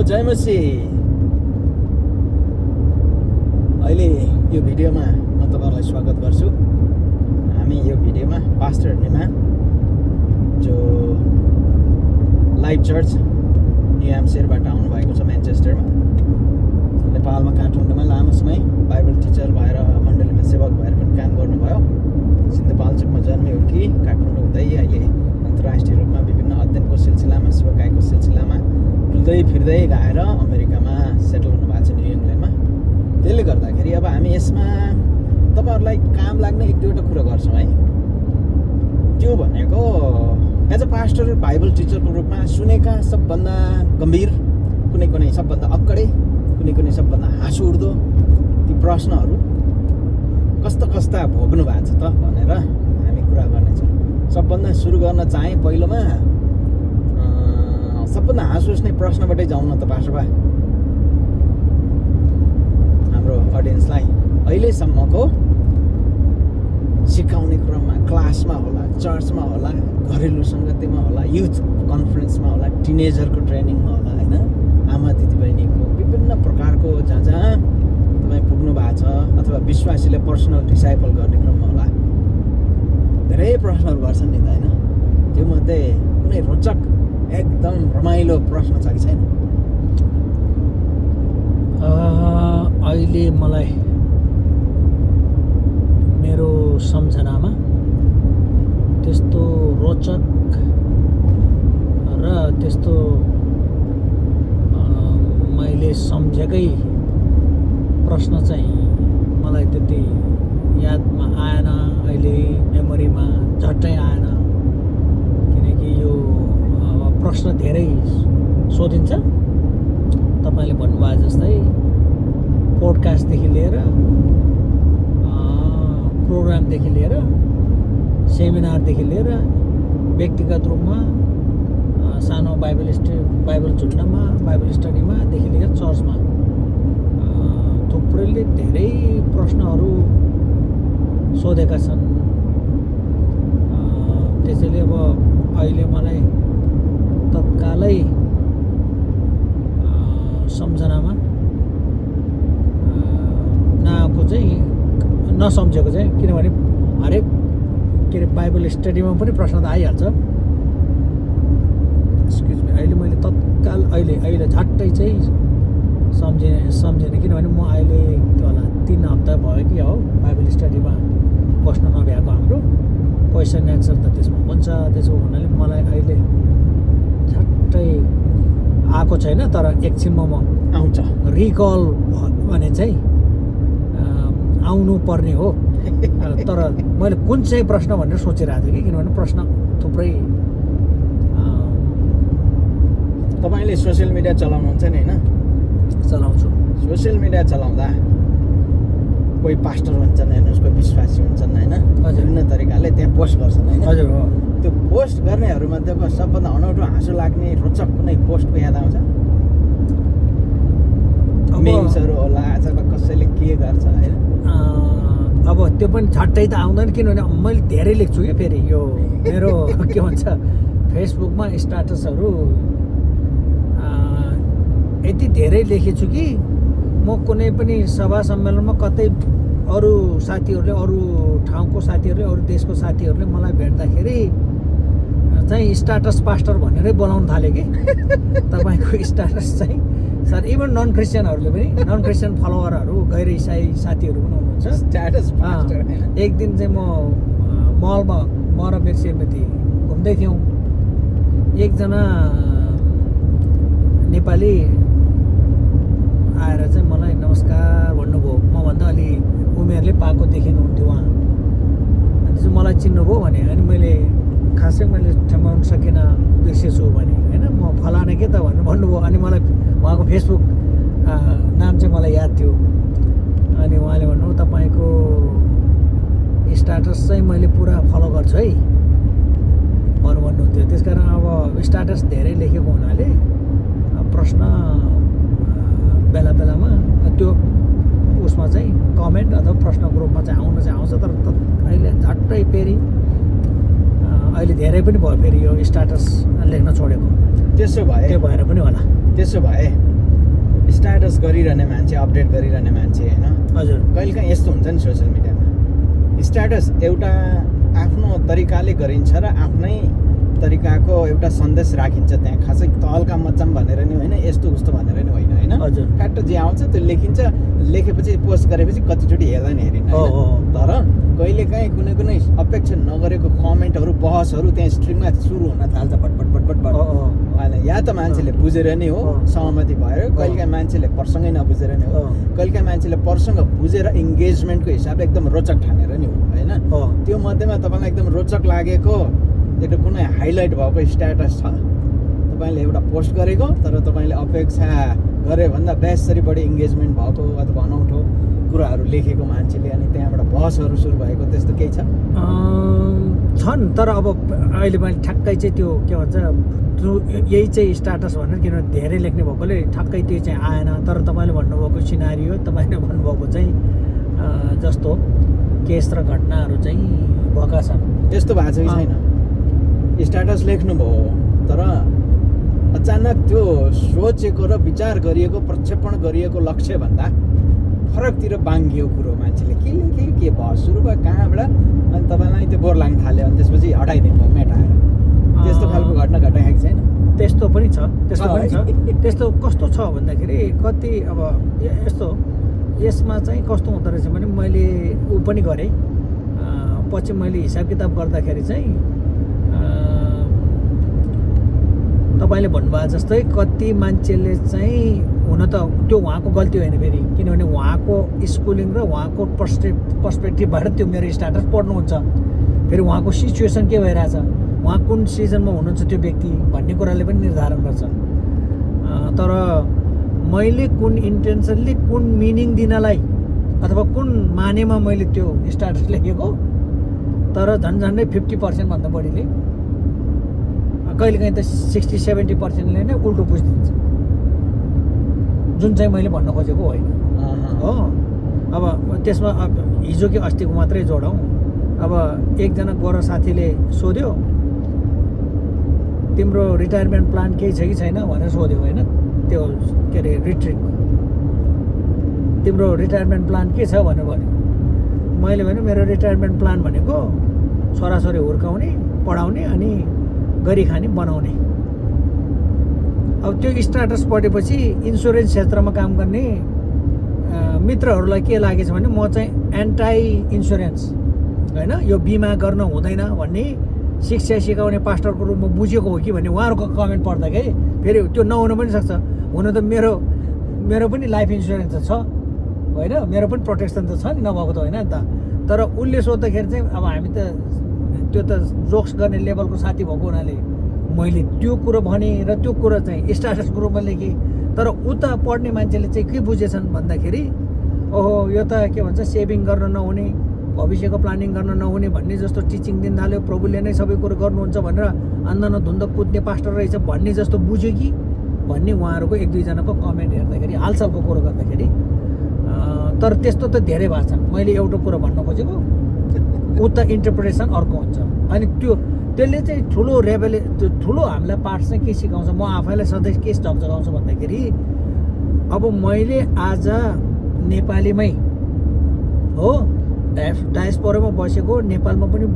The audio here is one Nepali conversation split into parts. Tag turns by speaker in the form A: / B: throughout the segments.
A: जय मसी। अहिले यो भिडियोमा म तपाईँहरूलाई स्वागत गर्छु। हामी यो भिडियोमा पास्टर निमा जो लाइफ चर्च न्यू ह्याम्पसायरबाट आउनुभएको छ म्यानचेस्टरमा, नेपालमा काठमाडौँमा लामो समय बाइबल टिचर भएर मण्डलीमा सेवक भएर पनि काम गर्नुभयो। सिन्धुपाल्चोकमा जन्मियो कि काठमाडौँ हुँदै अहिले अन्तर्राष्ट्रिय रूपमा विभिन्न अध्ययनको सिलसिलामा सेवकाईको सिलसिलामा डुल्दै फिर्दै गएर अमेरिकामा सेटल हुनुभएको छ, न्यू इङ्ल्यान्डमा। त्यसले गर्दाखेरि अब हामी यसमा तपाईँहरूलाई काम लाग्ने एक दुईवटा कुरा गर्छौँ है। त्यो भनेको एज अ पास्टर बाइबल टिचरको रूपमा सुनेका सबभन्दा गम्भीर, कुनै सबभन्दा अक्कडे, कुनै सबभन्दा हाँसो उठ्दो ती प्रश्नहरू कस्ता भोग्नु भएको छ त भनेर हामी कुरा गर्नेछौँ। सबभन्दा सुरु गर्न चाहे पहिलोमा सबभन्दा हाँसो उठ्ने प्रश्नबाटै जाउँ न त पास्टर बा। हाम्रो अडियन्सलाई अहिलेसम्मको सिकाउने क्रममा, क्लासमा होला, चर्चमा होला, घरेलु सङ्गतिमा होला, युथ कन्फरेन्समा होला, टिनेजरको ट्रेनिङमा होला, होइन, आमा दिदीबहिनीको विभिन्न प्रकारको जहाँ तपाईँ पुग्नु भएको छ अथवा विश्वासीले पर्सनल डिसाइपल गर्ने क्रममा होला, धेरै प्रश्नहरू गर्छन् नि त, होइन। त्यो मध्ये कुनै रोचक एकदम रमाइलो प्रश्न छ कि छैन?
B: अहिले मलाई मेरो सम्झनामा त्यस्तो रोचक र त्यस्तो मैले सम्झेकै प्रश्न चाहिँ मलाई त्यति यादमा आएन, अहिले मेमोरीमा झट्टै आएन, किनकि यो प्रश्न धेरै सोधिन्छ। तपाईँले भन्नुभयो जस्तै पोडकास्टदेखि लिएर प्रोग्रामदेखि लिएर सेमिनारदेखि लिएर व्यक्तिगत रूपमा सानो बाइबल झुन्डमा, बाइबल स्टडीमादेखि लिएर चर्चमा थुप्रैले धेरै प्रश्नहरू सोधेका छन्। त्यसैले अब अहिले मलाई तत्कालै सम्झनामा नआएको चाहिँ, नसम्झेको चाहिँ, किनभने हरेक बाइबल स्टडीमा पनि प्रश्न त आइहाल्छ। एक्सक्युज मी, अहिले मैले तत्काल अहिले झट्टै चाहिँ सम्झेन, किनभने म अहिले त्यो होला 3 हप्ता भयो कि हो बाइबल स्टडीमा बस्न नभ्याएको। हाम्रो क्वेसन एन्सर त त्यसमा हुन्छ, त्यसो हुनाले मलाई अहिले झट्टै आएको छैन। तर एकछिनमा म
A: आउँछ,
B: रिकल भने चाहिँ आउनु पर्ने हो। तर मैले कुन चाहिँ प्रश्न भनेर सोचिरहेको थिएँ कि, किनभने प्रश्न थुप्रै।
A: तपाईँले सोसियल मिडिया चलाउनुहुन्छ नि, होइन?
B: चलाउँछु।
A: सोसियल मिडिया चलाउँदा कोही पास्टर हुन्छन्, होइन, कोही विश्वासी हुन्छन्, होइन, विभिन्न तरिकाले त्यहाँ पोस्ट गर्छन्, होइन?
B: हजुर हो।
A: त्यो पोस्ट गर्नेहरूमध्येको सबभन्दा अनौठो हाँसो लाग्ने रोचक कुनै पोस्टको याद आउँछ? मेम्सहरू होला अथवा कसैले के गर्छ, होइन?
B: अब त्यो पनि झट्टै त आउँदैन, किनभने मैले धेरै लेख्छु क्या। फेरि यो मेरो के भन्छ फेसबुकमा स्ट्याटसहरू यति धेरै लेखेछु कि म कुनै पनि सभा सम्मेलनमा कतै अरू साथीहरूले, अरू ठाउँको साथीहरूले, अरू देशको साथीहरूले मलाई भेट्दाखेरि चाहिँ स्ट्याटस पास्टर भनेरै बोलाउन थाले कि तपाईँको स्ट्याटस चाहिँ सर। इभन नन क्रिस्चियनहरूले पनि, नन क्रिस्चियन फलोवरहरू, गैर इसाई साथीहरू पनि हुनुहुन्छ।
A: Status pastor.
B: एक दिन चाहिँ म मलमा, म र मेरो श्रीमती घुम्दै थियौँ। एकजना नेपाली आएर चाहिँ मलाई नमस्कार भन्नुभयो। मभन्दा अलि उमेरले पाएको देखिनुहुन्थ्यो उहाँ। अनि चाहिँ मलाई चिन्नुभयो भने, अनि मैले खासै ठम्बाउन सकिनँ, बिर्सेछु भने, होइन, म फलाने के त भनेर भन्नुभयो। अनि मलाई उहाँको फेसबुक नाम चाहिँ मलाई याद थियो। अनि उहाँले भन्नुभयो तपाईँको स्ट्याटस चाहिँ मैले पुरा फलो गर्छु है भन्नुहुन्थ्यो। त्यस कारण अब स्ट्याटस धेरै लेखेको हुनाले प्रश्न बेला बेलामा त्यो उसमा चाहिँ कमेन्ट अथवा प्रश्नको रूपमा चाहिँ आउँछ। तर अहिले झट्टै फेरि अहिले धेरै पनि भयो फेरि यो स्ट्याटस लेख्न छोडेको।
A: त्यसो भए
B: त्यो भएर पनि होला।
A: त्यसो भए स्ट्याटस गरिरहने मान्छे, अपडेट गरिरहने मान्छे होइन,
B: हजुर
A: कहिलेकाहीँ यस्तो हुन्छ नि सोसियल मिडियामा, स्ट्याटस एउटा आफ्नो तरिकाले गरिन्छ र आफ्नै तरिकाको एउटा सन्देश राखिन्छ त्यहाँ, खासै तहल्का मच्चाम भनेर नि होइन, यस्तो उस्तो भनेर नि होइन होइन,
B: हजुर
A: फ्याक्ट जे आउँछ त्यो लेखिन्छ, लेखेपछि पोस्ट गरेपछि कतिचोटि हेर्दा नि हेरिन्न
B: हो, हो, हो।
A: तर कहिलेकाहीँ कुनै कुनै अपेक्षा नगरेको कमेन्टहरू बहसहरू त्यहाँ स्ट्रिममा सुरु हुन थाल्छ पटपट पटपट
B: हो, हो।
A: या त मान्छेले बुझेर नै हो, सहमति भयो, कहिलेकाहीँ मान्छेले प्रसङ्गै नबुझेर नै हो, कहिलेकाहीँ मान्छेले प्रसङ्ग बुझेर इङ्गेजमेन्टको हिसाबले एकदम रोचक ठानेर नि हो होइन।
B: हो।
A: त्यो मध्येमा तपाईँलाई एकदम रोचक लागेको एउटा कुनै हाइलाइट भएको स्ट्याटस छ, तपाईँले एउटा पोस्ट गरेको तर तपाईँले अपेक्षा गरे भन्दा बेसरी बढी इङ्गेजमेन्ट भएको अथवा अनौठो कुराहरू लेखेको मान्छेले, अनि त्यहाँबाट बहसहरू सुरु भएको त्यस्तो केही छ?
B: छन्, तर अब अहिले मैले ठ्याक्कै चाहिँ त्यो के भन्छ यही चाहिँ स्ट्याटस भनेर, किनभने धेरै लेख्ने भएकोले ठ्याक्कै त्यो चाहिँ आएन। तर तपाईँले भन्नुभएको सिनारियो, तपाईँले भन्नुभएको चाहिँ जस्तो केस र घटनाहरू चाहिँ भएका छन्।
A: त्यस्तो भएको छ कि छैन? स्ट्याटस लेख्नुभयो तर अचानक त्यो सोचेको र विचार गरिएको, प्रक्षेपण गरिएको लक्ष्यभन्दा फरकतिर बाङ्गियो कुरो, मान्छेले के लेखे, के भयो, सुरु भयो कहाँबाट, अनि तपाईँलाई त्यो बोर लाग्न थाल्यो, अनि त्यसपछि हटाइदिनु भयो मेटाएर, त्यस्तो खालको घटना घटाएको छैन?
B: त्यस्तो पनि छ, त्यस्तो पनि छ। त्यस्तो कस्तो छ भन्दाखेरि कति अब यस्तो यसमा चाहिँ कस्तो हुँदो रहेछ भने मैले ऊ पनि गरेँ, पछि मैले हिसाब किताब गर्दाखेरि चाहिँ तपाईँले भन्नुभयो जस्तै कति मान्छेले चाहिँ हुन त त्यो उहाँको गल्ती होइन फेरि, किनभने उहाँको स्कुलिङ र उहाँको पर्सपेक्टिभबाट त्यो मेरो स्ट्याटस पढ्नुहुन्छ, फेरि उहाँको सिचुएसन के भइरहेछ, उहाँ कुन सिजनमा हुनुहुन्छ त्यो व्यक्ति भन्ने कुराले पनि निर्धारण गर्छ। तर मैले कुन इन्टेन्सनले कुन मिनिङ दिनलाई अथवा कुन मानेमा मैले त्यो स्ट्याटस लेखेको, तर झन्झन्डै 50% भन्दा बढीले, कहिलेकाहीँ त 60-70%ले नै उल्टो बुझिदिन्छ, जुन चाहिँ मैले भन्न खोजेको होइन हो। अब त्यसमा हिजो कि अस्तिको मात्रै जोडौँ, अब एकजना गोरा साथीले सोध्यो तिम्रो रिटायरमेन्ट प्लान केही छ कि छैन भनेर सोध्यो होइन, त्यो के अरे रिट्रिटमा तिम्रो रिटायरमेन्ट प्लान के छ भनेर भन्यो। मैले भने मेरो रिटायरमेन्ट प्लान भनेको छोराछोरी हुर्काउने, पढाउने अनि गरी खाने, बनाउने। अब त्यो स्ट्याटस पढेपछि इन्सुरेन्स क्षेत्रमा काम गर्ने मित्रहरूलाई के लागेछ भने म चाहिँ एन्टाई इन्सुरेन्स होइन, यो बिमा गर्न हुँदैन भन्ने शिक्षा सिकाउने पास्टरको रूपमा बुझेको हो कि भन्ने उहाँहरूको कमेन्ट पढ्दाखेरि फेरि त्यो नहुन पनि सक्छ। हुन त मेरो पनि लाइफ इन्सुरेन्स त छ होइन, मेरो पनि प्रोटेक्सन त छ नि, नभएको त होइन नि त। तर उसले सोद्धाखेरि चाहिँ अब हामी त त्यो त जोक्स गर्ने लेभलको साथी भएको हुनाले मैले त्यो कुरो भने र त्यो कुरो चाहिँ स्ट्याटसको रूपमा लेखेँ। तर उता पढ्ने मान्छेले चाहिँ के बुझेछन् भन्दाखेरि ओहो यो त के भन्छ सेभिङ गर्न नहुने, भविष्यको प्लानिङ गर्न नहुने भन्ने जस्तो टिचिङ दिन थाल्यो, प्रभुले नै सबै कुरो गर्नुहुन्छ भनेर आन्दन धुन्द कुद्ने पास्टर रहेछ भन्ने जस्तो बुझ्यो कि भन्ने उहाँहरूको 1-2जनाको कमेन्ट हेर्दाखेरि, हालसालको कुरो गर्दाखेरि। तर त्यस्तो त धेरै भएको छन्। मैले एउटा कुरो भन्न खोजेको, उता इन्टरप्रिटेसन अर्को हुन्छ, अनि त्यसले चाहिँ ठुलो हामीलाई पाठ चाहिँ के सिकाउँछ, म आफैलाई सधैँ के झकझगाउँछ भन्दाखेरि अब मैले आज नेपालीमै हो डायस्पोरामा बसेको, नेपालमा पनि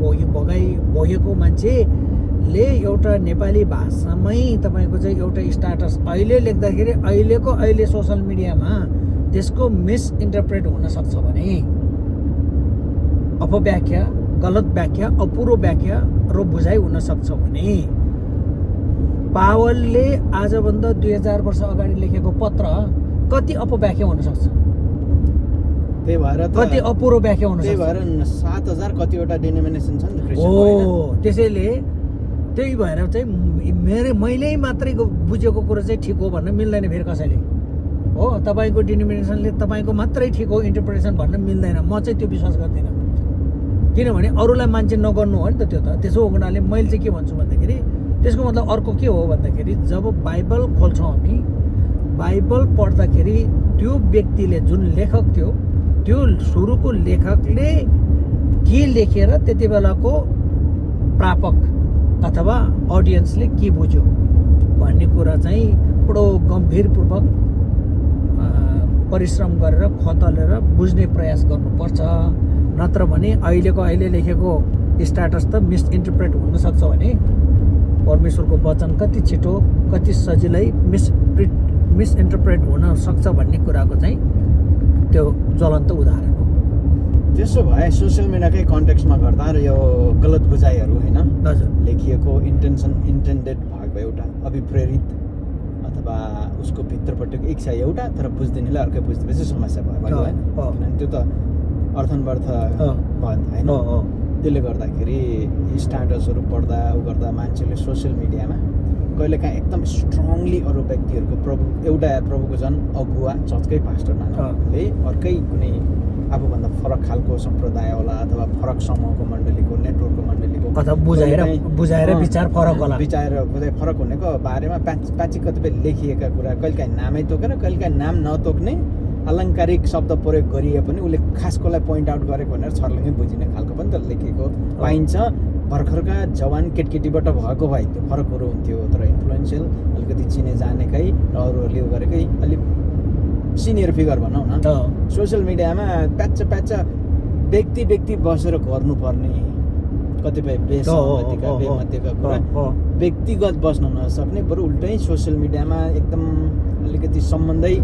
B: भोगेको मान्छेले एउटा नेपाली भाषामै तपाईँको चाहिँ एउटा स्ट्याटस अहिले लेख्दाखेरि अहिले सोसल मिडियामा त्यसको मिसइन्टरप्रेट हुनसक्छ भने, अपव्याख्या, गलत व्याख्या, अपुरो व्याख्या र बुझाइ हुनसक्छ भने, पावलले आजभन्दा 2000 वर्ष अगाडि लेखेको पत्र कति अपव्याख्या हुनसक्छ,
A: त्यही भएर
B: कति अपुरो व्याख्या हुनसक्छ।
A: त्यही भएर 7000 कतिवटा डिनोमिनेसन छ नि क्रिस्चियन
B: हो। त्यसैले त्यही भएर चाहिँ मैले मात्रै बुझेको कुरो चाहिँ ठिक हो भन्न मिल्दैन फेरि कसैले हो। तपाईँको डिनोमिनेसनले तपाईँको मात्रै ठिक हो इन्टरप्रिटेसन भन्न मिल्दैन, म चाहिँ त्यो विश्वास गर्दिनँ। किनभने अरूलाई मान्छे नगर्नु हो नि त त्यो त। त्यसो हुनाले मैले चाहिँ के भन्छु भन्दाखेरि त्यसको मतलब अर्को के हो भन्दाखेरि जब बाइबल खोल्छौँ हामी, बाइबल पढ्दाखेरि त्यो व्यक्तिले जुन लेखक थियो त्यो सुरुको लेखकले के लेखेर त्यति बेलाको प्रापक अथवा अडियन्सले के बुझ्यो भन्ने कुरा चाहिँ बडो गम्भीरपूर्वक परिश्रम गरेर खतलेर बुझ्ने प्रयास गर्नुपर्छ। नत्र भने अहिले लेखेको स्ट्याटस त मिसइन्टरप्रेट हुनसक्छ भने परमेश्वरको वचन कति छिटो कति सजिलै मिसइन्टरप्रेट हुन सक्छ भन्ने कुराको चाहिँ त्यो ज्वलन्त उदाहरण हो।
A: त्यसो भए सोसियल मिडियाकै कन्टेक्स्टमा गर्दा र यो गलत बुझाइहरू होइन
B: हजुर
A: लेखिएको इन्टेन्डेड भएको एउटा अभिप्रेरित अथवा उसको भित्रपट्टिको इच्छा एउटा तर बुझ्दिनेले अर्कै बुझ्दिएपछि समस्या भयो होइन किनभने त्यो त अर्थनबर्थ भयो नि त होइन। त्यसले गर्दाखेरि स्ट्याटसहरू पढ्दा उ गर्दा मान्छेले सोसियल मिडियामा कहिलेकाहीँ एकदम स्ट्रङली अरू व्यक्तिहरूको एउटा प्रभुको झन् अगुवा चर्चकै पास्टर मानवले अर्कै कुनै आफूभन्दा फरक खालको सम्प्रदाय होला अथवा फरक समूहको मण्डलीको नेटवर्कको मण्डलीको
B: अथवा बुझाएर विचार फरक होला
A: विचार फरक हुनेको बारेमा पाँची कतिपय लेखिएका कुरा कहिलेकाहीँ नामै तोकेर कहिलेकाहीँ नाम नतोक्ने अलङ्कारिक शब्द प्रयोग गरिए पनि उसले खासकोलाई पोइन्ट आउट गरेको भनेर छर्लङ्गै बुझिने खालको पनि त लेखेको पाइन्छ। भर्खरका जवान केटकेटीबाट भएको भए त्यो फरकहरू हुन्थ्यो तर इन्फ्लुएन्सियल अलिकति चिने जानेकै र अरूहरूले गरेकै अलिक सिनियर फिगर भनौँ न सोसियल मिडियामा प्याच्च व्यक्ति बसेर गर्नुपर्ने कतिपय बेमध्येका कुरा व्यक्तिगत बस्न नसक्ने बरु उल्टै सोसियल मिडियामा एकदम अलिकति सम्बन्धै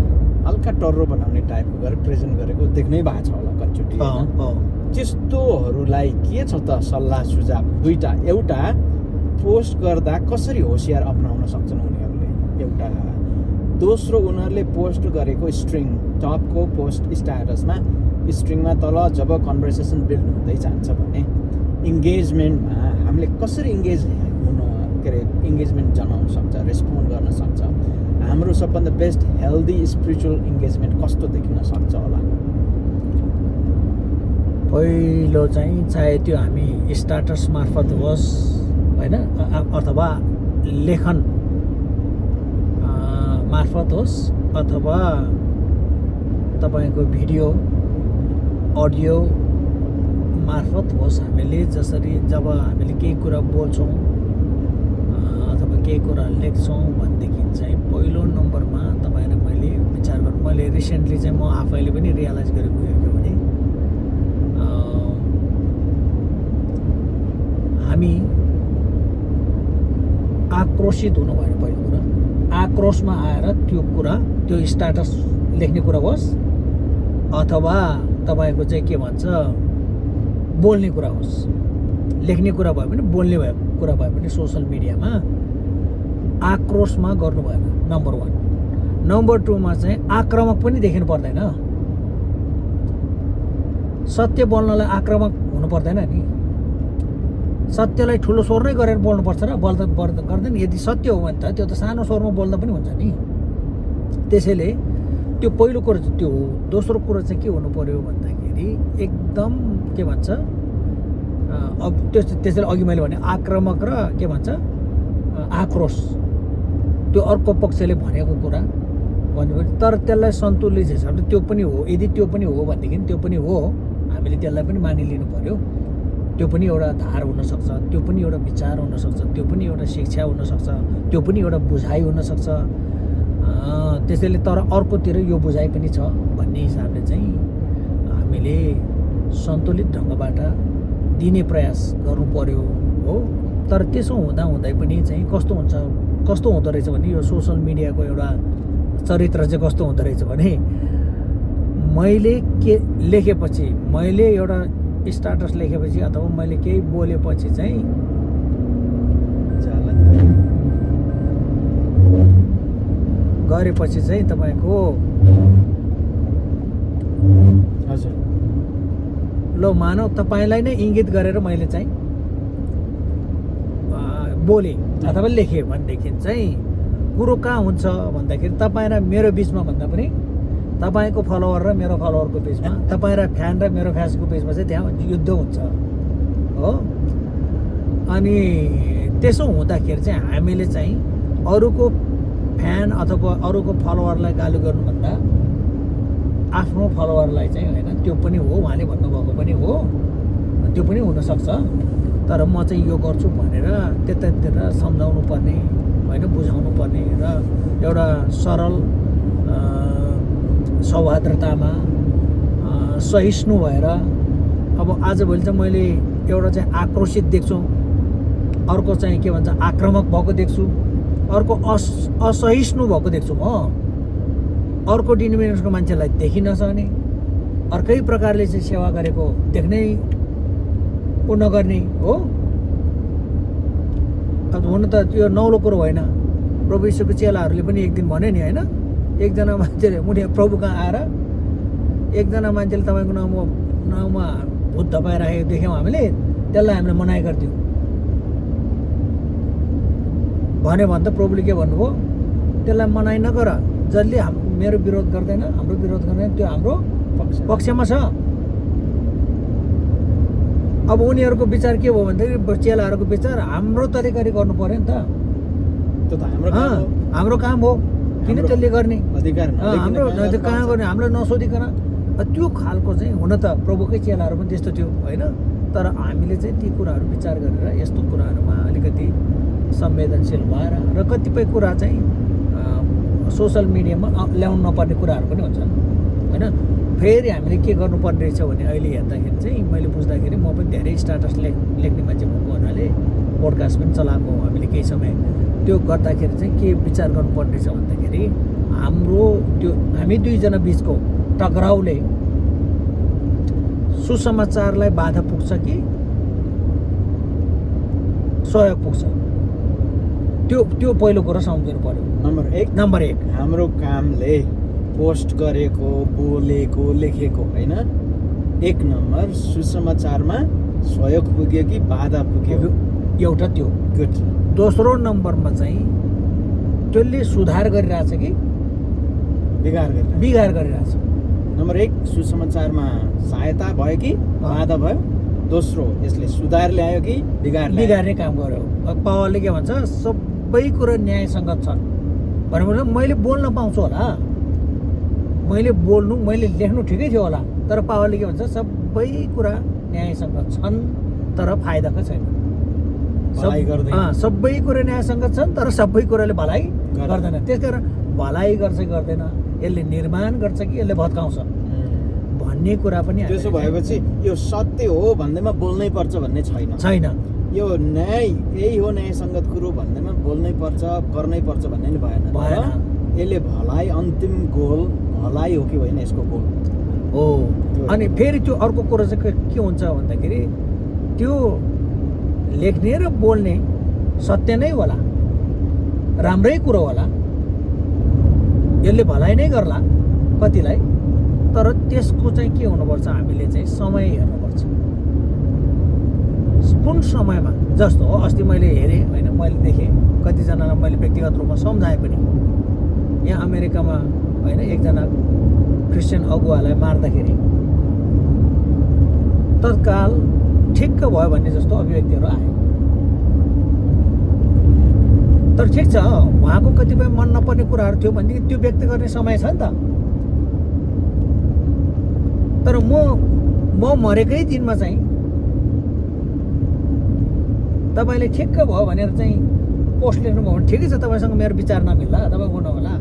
A: हल्का टर्रो बनाउने टाइपको गरेर प्रेजेन्ट गरेको देख्नै भएको छ होला कतिचोटि होइन। त्यस्तोहरूलाई के छ त सल्लाह सुझाव दुईटा, एउटा पोस्ट गर्दा कसरी होसियार अपनाउन सक्छन् उनीहरूले, एउटा दोस्रो उनीहरूले पोस्ट गरेको स्ट्रिङ टपको पोस्ट स्ट्याटसमा स्ट्रिङमा तल जब कन्भर्सेसन बिल्ड हुँदै जान्छ भने इङ्गेजमेन्टमा हामीले कसरी इङ्गेजमेन्ट जनाउन सक्छ, रेस्पोन्ड गर्न सक्छ, हाम्रो सबभन्दा बेस्ट हेल्दी स्पिरिचुअल इङ्गेजमेन्ट कस्तो देखिन सक्छ होला।
B: पहिलो चाहिँ चाहे त्यो हामी स्ट्याटस मार्फत होस् होइन अथवा लेखन मार्फत होस् अथवा तपाईँको भिडियो अडियो मार्फत होस्, हामीले जसरी जब हामीले केही कुरा बोल्छौँ अथवा केही कुरा लेख्छौँ भनेदेखि चाहिँ पहिलो नम्बरमा तपाईँलाई मैले विचार गर्नु, मैले रिसेन्टली चाहिँ म आफैले पनि रियलाइज गरेको के भने हामी आक्रोशित हुनु भएन। पहिलो कुरा आक्रोशमा आएर त्यो कुरा त्यो स्ट्याटस लेख्ने कुरा होस् अथवा तपाईँको चाहिँ के भन्छ बोल्ने कुरा होस्, लेख्ने कुरा भयो भने बोल्ने कुरा भयो भने सोसियल मिडियामा आक्रोशमा गर्नु भएन नम्बर 1। नम्बर 2 मा चाहिँ आक्रामक पनि देखिनु पर्दैन। सत्य बोल्नलाई आक्रामक हुनु पर्दैन नि, सत्यलाई ठुलो स्वर नै गरेर बोल्नुपर्छ र गर्दैन। यदि सत्य हो भने त त्यो त सानो स्वरमा बोल्दा पनि हुन्छ नि। त्यसैले त्यो पहिलो कुरो चाहिँ त्यो हो। दोस्रो कुरो चाहिँ के हुनु पर्यो भन्दाखेरि एकदम के भन्छ अब त्यसैले अघि मैले भने आक्रामक र के भन्छ आक्रोश, त्यो अर्को पक्षले भनेको कुरा भन्यो भने तर त्यसलाई सन्तुलित हिसाबले त्यो पनि हो। यदि त्यो पनि हो भनेदेखि त्यो पनि हो, हामीले त्यसलाई पनि मानिलिनु पर्यो। त्यो पनि एउटा धार हुनसक्छ, त्यो पनि एउटा विचार हुनसक्छ, त्यो पनि एउटा शिक्षा हुनसक्छ, त्यो पनि एउटा बुझाइ हुनसक्छ। त्यसैले तर अर्कोतिर यो बुझाइ पनि छ भन्ने हिसाबले चाहिँ हामीले सन्तुलित ढङ्गबाट दिने प्रयास गर्नु पर्यो हो। तर त्यसो हुँदै पनि चाहिँ कस्तो हुँदो रहेछ भने यो सोसियल मिडियाको एउटा चरित्र चाहिँ कस्तो हुँदो रहेछ भने मैले के लेखेपछि, मैले एउटा स्ट्याटस लेखेपछि अथवा मैले केही बोलेपछि चाहिँ गरेपछि चाहिँ तपाईँको
A: हजुर
B: ल मानव तपाईँलाई नै इङ्गित गरेर मैले चाहिँ बोलेँ अथवा लेखेँ भनेदेखि चाहिँ कुरो कहाँ हुन्छ भन्दाखेरि तपाईँ र मेरो बिचमा भन्दा पनि तपाईँको फलोवर र मेरो फलोवरको बिचमा, तपाईँ र फ्यान र मेरो फ्यान्सको बिचमा चाहिँ त्यहाँ युद्ध हुन्छ हो। अनि त्यसो हुँदाखेरि चाहिँ हामीले चाहिँ अरूको फ्यान अथवा अरूको फलोवरलाई गाली गर्नुभन्दा आफ्नो फलोवरलाई चाहिँ होइन त्यो पनि हो, उहाँले भन्नुभएको पनि हो, त्यो पनि हुनसक्छ। तर म चाहिँ यो गर्छु भनेर त्यतातिर सम्झाउनु पर्ने होइन, बुझाउनु पर्ने र एउटा सरल सौहार्द्रतामा सहिष्णु भएर अब आजभोलि चाहिँ मैले एउटा चाहिँ आक्रोशित देख्छु, अर्को चाहिँ के भन्छ आक्रामक भएको देख्छु, अर्को असहिष्णु भएको देख्छु म। अर्को डिनोमिनेसनको मान्छेलाई देखिन सक्ने, अर्कै प्रकारले चाहिँ सेवा गरेको देख्नै ऊ नगर्ने हो। अब हुन त त्यो नौलो कुरो होइन। प्रभु यीशुको चेलाहरूले पनि एक दिन भने नि होइन, एकजना मान्छेले मुनि प्रभु कहाँ आएर एकजना मान्छेले तपाईँको नाउँमा भूत धपाइराखेको देख्यौँ हामीले, त्यसलाई हामीले मनाइ गर्थ्यौँ भन्यो भने त प्रभुले के भन्नुभयो, त्यसलाई मनाइ नगर, जसले मेरो विरोध गर्दैन, हाम्रो विरोध गर्दैन, त्यो हाम्रो पक्षमा छ। अब उनीहरूको विचार के भयो भन्दाखेरि चेलाहरूको विचार हाम्रो तरिकाले गर्नु पर्यो नि त,
A: त्यो त
B: हाम्रो काम हो, किन त्यसले गर्ने,
A: अधिकार
B: हाम्रो कहाँ गर्ने, हामीलाई नसोधिकन। त्यो खालको चाहिँ हुन त प्रभुकै चेलाहरू पनि त्यस्तो थियो होइन। तर हामीले चाहिँ ती कुराहरू विचार गरेर यस्तो कुराहरूमा अलिकति संवेदनशील भएर र कतिपय कुरा चाहिँ सोसल मिडियामा ल्याउनु नपर्ने कुराहरू पनि हुन्छन् होइन। फेरि हामीले के गर्नुपर्ने रहेछ भने अहिले हेर्दाखेरि चाहिँ मैले बुझ्दाखेरि म पनि धेरै स्ट्याटस लेख्ने मान्छे भएको हुनाले पोडकास्ट पनि चलाएको हामीले केही समय, त्यो गर्दाखेरि चाहिँ के विचार गर्नुपर्ने रहेछ भन्दाखेरि हाम्रो त्यो हामी दुईजना बिचको टकराउले सुसमाचारलाई बाधा पुग्छ कि सहयोग पुग्छ, त्यो पहिलो कुरा सम्झिनु पर्यो। नम्बर एक
A: हाम्रो कामले पोस्ट गरेको, बोलेको, लेखेको होइन, एक नम्बर सुसमाचारमा सहयोग पुग्यो कि बाधा पुग्यो,
B: एउटा त्यो।
A: गुड।
B: दोस्रो नम्बरमा चाहिँ त्यसले सुधार गरिरहेछ कि बिगार गरिरहेछ।
A: नम्बर एक सुसमाचारमा सहायता भयो कि बाधा भयो, दोस्रो यसले सुधार ल्यायो कि
B: बिगार्ने काम गर्यो। पावरले के भन्छ, सबै कुरा न्यायसङ्गत छन् भनेर मैले बोल्न पाउँछु होला, मैले लेख्नु ठिकै थियो होला, तर पावरले के भन्छ, सबै कुरा न्यायसङ्गत छन् तर फाइदाको छैन। सबै कुरा न्यायसङ्गत छन् तर सबै कुराले भलाइ गर्दैन। त्यसकारण भलाइ गर्छ गर्दैन, यसले निर्माण गर्छ कि यसले भत्काउँछ भन्ने कुरा पनि।
A: त्यसो भएपछि यो सत्य हो भन्दैमा बोल्नै पर्छ भन्ने छैन। यो न्याय यही हो, न्यायसङ्गत कुरो भन्दैमा बोल्नै पर्छ, गर्नै पर्छ भन्ने नि भएन। यसले भलाइ अन्तिम गोल भलाइ हो कि होइन यसको गोल
B: हो। अनि फेरि त्यो अर्को कुरो चाहिँ के हुन्छ भन्दाखेरि त्यो लेख्ने र बोल्ने सत्य नै होला, राम्रै कुरो होला, यसले भलाइ नै गर्ला कतिलाई, तर त्यसको चाहिँ के हुनुपर्छ, हामीले चाहिँ समय हेर्नुपर्छ। कुन समयमा, जस्तो हो अस्ति मैले हेरेँ होइन, मैले देखेँ कतिजनालाई मैले व्यक्तिगत रूपमा सम्झाएँ पनि। यहाँ अमेरिकामा होइन एकजना क्रिस्चियन अगुवालाई मार्दाखेरि तत्काल ठिक्क भयो भन्ने जस्तो अभिव्यक्तिहरू आयो। तर ठिक छ, उहाँको कतिपय मन नपर्ने कुराहरू थियो भनेदेखि त्यो व्यक्त गर्ने समय छ नि त। तर म मरेकै दिनमा चाहिँ तपाईँले ठिक्क भयो भनेर चाहिँ पोस्ट लेख्नुभयो भने ठिकै छ, तपाईँसँग मेरो विचार नमिल्ला, तपाईँ गर्नु होला,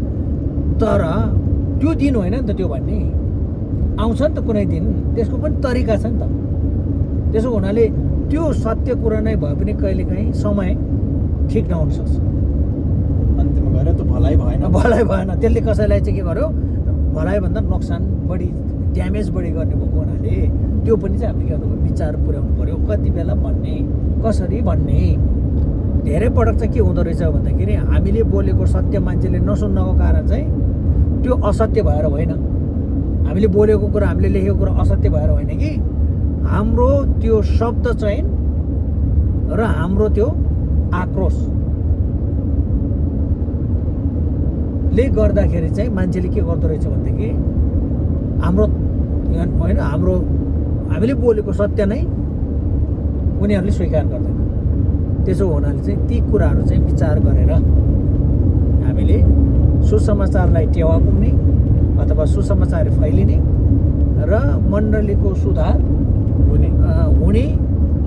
B: तर त्यो दिन होइन नि त त्यो भन्ने। आउँछ नि त कुनै दिन, त्यसको पनि तरिका छ नि त। त्यसो हुनाले त्यो सत्य कुरा नै भए पनि कहिलेकाहीँ समय ठिक नहुन सक्छ,
A: अन्तिम गएर त भलाइ भएन।
B: त्यसले कसैलाई चाहिँ के गर्यो, भलाइभन्दा नोक्सान बढी, ड्यामेज बढी गर्ने भएको हुनाले त्यो पनि चाहिँ हामीले के गर्नु पर्यो, विचार पुर्याउनु पर्यो। कति बेला भन्ने, कसरी भन्ने। धेरै पटक चाहिँ के हुँदो रहेछ भन्दाखेरि हामीले बोलेको सत्य मान्छेले नसुन्नको कारण चाहिँ त्यो असत्य भएर होइन, हामीले बोलेको कुरा, हामीले लेखेको कुरा असत्य भएर होइन कि हाम्रो त्यो शब्द चयन र हाम्रो त्यो आक्रोशले गर्दाखेरि चाहिँ मान्छेले के गर्दो रहेछ भनेदेखि हाम्रो होइन, हामीले बोलेको सत्य नै उनीहरूले स्वीकार गर्दैन। त्यसो हुनाले चाहिँ ती कुराहरू चाहिँ विचार गरेर हामीले सुसमाचारलाई टेवा पुग्ने अथवा सुसमाचार फैलिने र मण्डलीको सुधार हुने,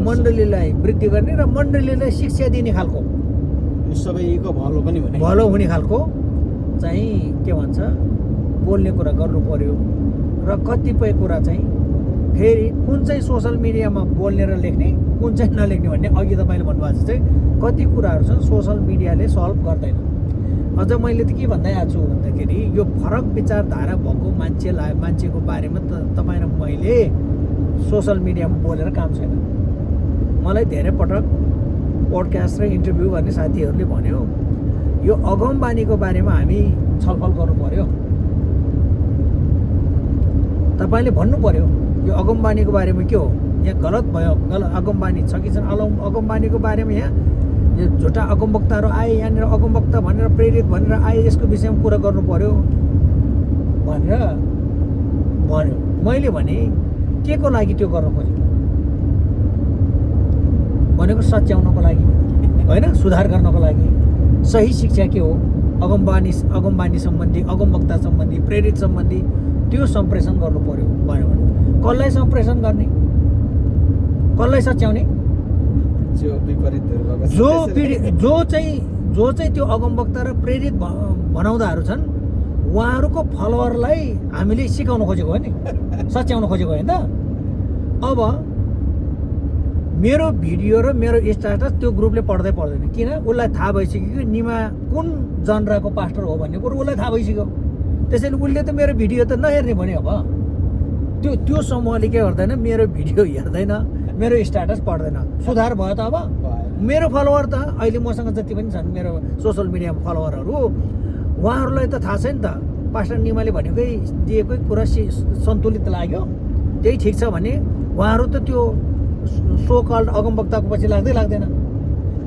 B: मण्डलीलाई वृद्धि गर्ने र मण्डलीलाई शिक्षा दिने खालको,
A: सबैको भलो हुने
B: खालको चाहिँ के भन्छ बोल्ने कुरा गर्नु पर्यो र कतिपय कुरा चाहिँ फेरि कुन चाहिँ सोसल मिडियामा बोल्ने र लेख्ने कुन चाहिँ नलेख्ने भन्ने अघि तपाईँले भन्नुभएको जस्तै कति कुराहरू छन् सोसल मिडियाले सल्भ गर्दैन। अझ मैले त के भन्दै आएको छु भन्दाखेरि यो फरक विचारधारा भएको मान्छेको बारेमा तपाईँ र मैले सोसल मिडियामा बोलेर काम छैन। मलाई धेरै पटक पोडकास्ट र इन्टरभ्यू गर्ने साथीहरूले भन्यो यो अगमबानीको बारेमा हामी छलफल गर्नु पर्यो, तपाईँले भन्नु पर्यो यो अगमबानीको बारेमा के हो, यहाँ गलत भयो, अगमबानी छ कि छैन, अगमबानीको बारेमा यहाँ यो झुटा अगमवक्ताहरू आए, यहाँनिर अगमवक्ता भनेर प्रेरित भनेर आए, यसको विषयमा कुरा गर्नु पर्यो भनेर भन्यो। मैले भने के को लागि त्यो गर्न खोजेको भनेको सच्याउनको लागि होइन, सुधार गर्नको लागि। सही शिक्षा के हो, अगमबानी सम्बन्धी, अगमवक्ता सम्बन्धी, प्रेरित सम्बन्धी त्यो सम्प्रेषण गर्नु पर्यो भन्यो भने कसलाई सम्प्रेषण गर्ने, कसलाई सच्याउने,
A: जो विपरीत
B: जो चाहिँ त्यो अगमवक्ता र प्रेरित भनाउँदाहरू छन् उहाँहरूको फलोवरलाई हामीले सिकाउन खोजेको हो नि, सच्याउन खोजेको होइन त। अब मेरो भिडियो र मेरो स्ट्याटस त्यो ग्रुपले पढ्दै पर्दैन, किन उसलाई थाहा भइसक्यो कि निमा कुन जनराको पास्टर हो भन्ने कुरो उसलाई थाहा भइसक्यो। त्यसैले उसले त मेरो भिडियो त नहेर्ने भन्यो। अब त्यो समूहले के गर्दैन, मेरो भिडियो हेर्दैन, मेरो स्ट्याटस पढ्दैन, सुधार भयो त। अब मेरो फलोवर त अहिले मसँग जति पनि छन् मेरो सोसल मिडियामा फलोवरहरू, उहाँहरूलाई त थाहा छैन त पास्टर निमाले भनेकै दिएकै कुरा सन्तुलित लाग्यो, त्यही ठिक छ भने उहाँहरू त त्यो सो कल्ड अगमवक्ताको पछि लाग्दैन।